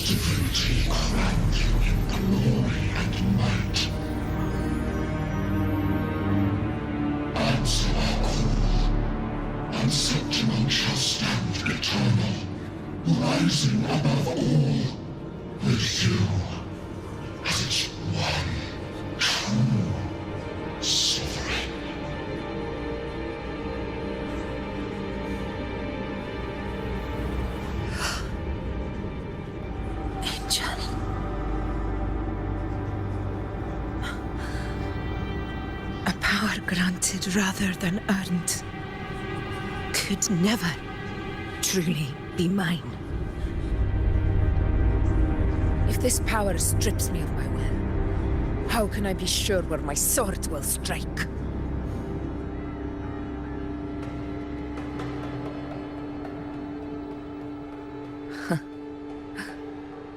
Divinity crowned you in glory and might. Answer rising above all, with you as its one true sovereign.
Angel. A power granted rather than earned could never truly be mine.
If this power strips me of my will, how can I be sure where my sword will strike?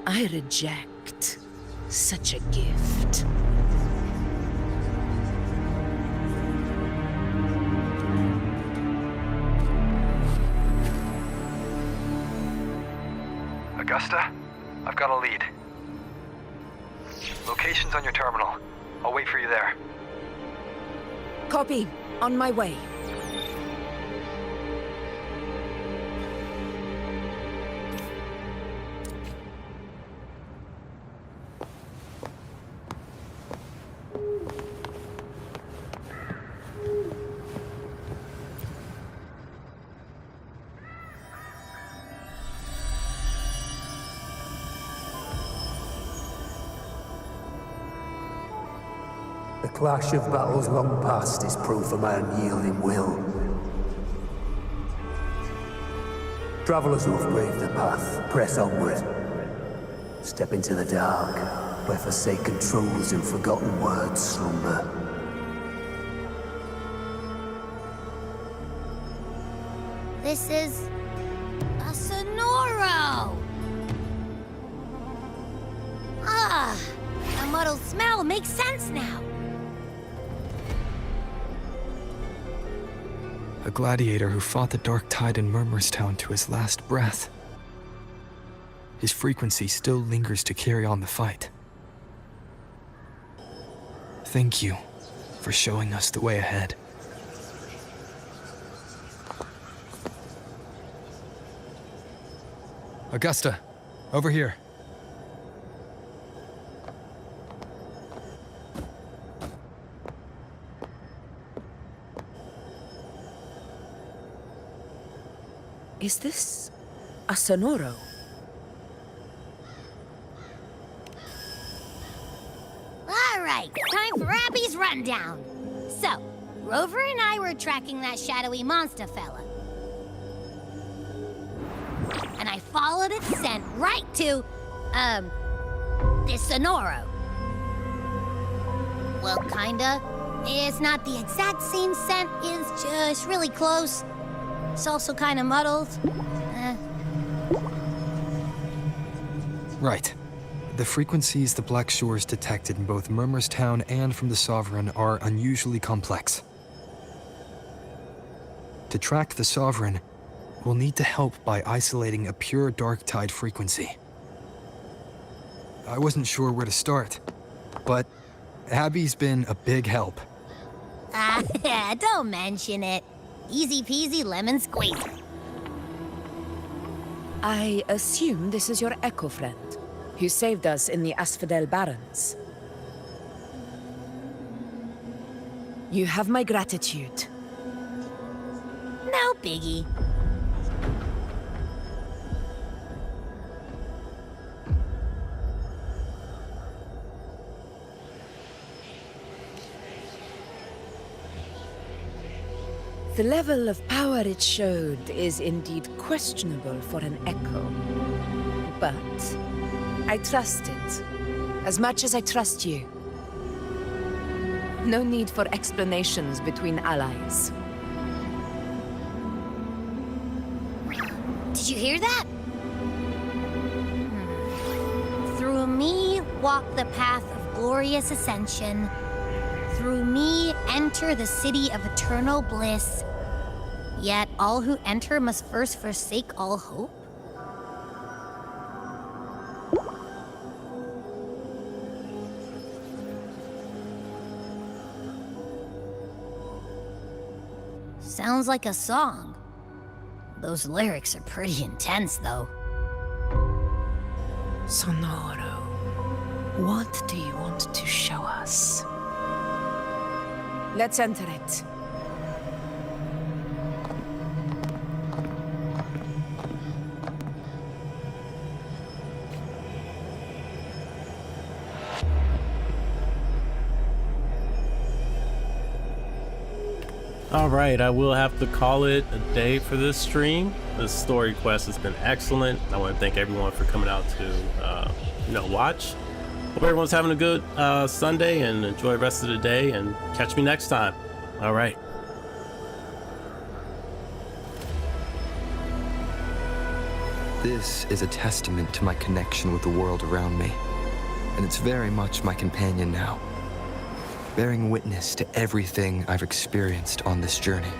I reject such a gift.
Augusta, I've got a lead. Location's on your terminal. I'll wait for you there.
Copy. On my way.
The clash of battles long past is proof of my unyielding will. Travelers who have braved the path, press onward. Step into the dark, where forsaken truths and forgotten words slumber.
This is a Sonoro! Ah, the muddled smell makes sense now.
A gladiator who fought the dark tide in Murmurstown to his last breath. His frequency still lingers to carry on the fight. Thank you for showing us the way ahead. Augusta, over here.
Is this a Sonoro?
All right, time for Abby's rundown. So, Rover and I were tracking that shadowy monster fella. And I followed its scent right to, this Sonoro. Well, kinda. It's not the exact same scent, it's just really close. It's also kind of muddled.
Right. The frequencies the Black Shores detected in both Murmurstown and from the Sovereign are unusually complex. To track the Sovereign, we'll need to help by isolating a pure dark tide frequency. I wasn't sure where to start, but Abby's been a big help.
Don't mention it. Easy peasy lemon squeezy.
I assume this is your Echo friend, who saved us in the Asphodel Barrens. You have my gratitude.
No biggie.
The level of power it showed is indeed questionable for an Echo. But I trust it, as much as I trust you. No need for explanations between allies.
Did you hear that? Through me walk the path of glorious ascension. Through me enter the city of eternal bliss. Yet all who enter must first forsake all hope. Sounds like a song. Those lyrics are pretty intense, though.
Sonoro, what do you want to show us? Let's enter it.
All right, I will have to call it a day for this stream. This story quest has been excellent. I want to thank everyone for coming out to, watch. Hope everyone's having a good Sunday and enjoy the rest of the day, and catch me next time. All right.
This is a testament to my connection with the world around me, and it's very much my companion now, bearing witness to everything I've experienced on this journey.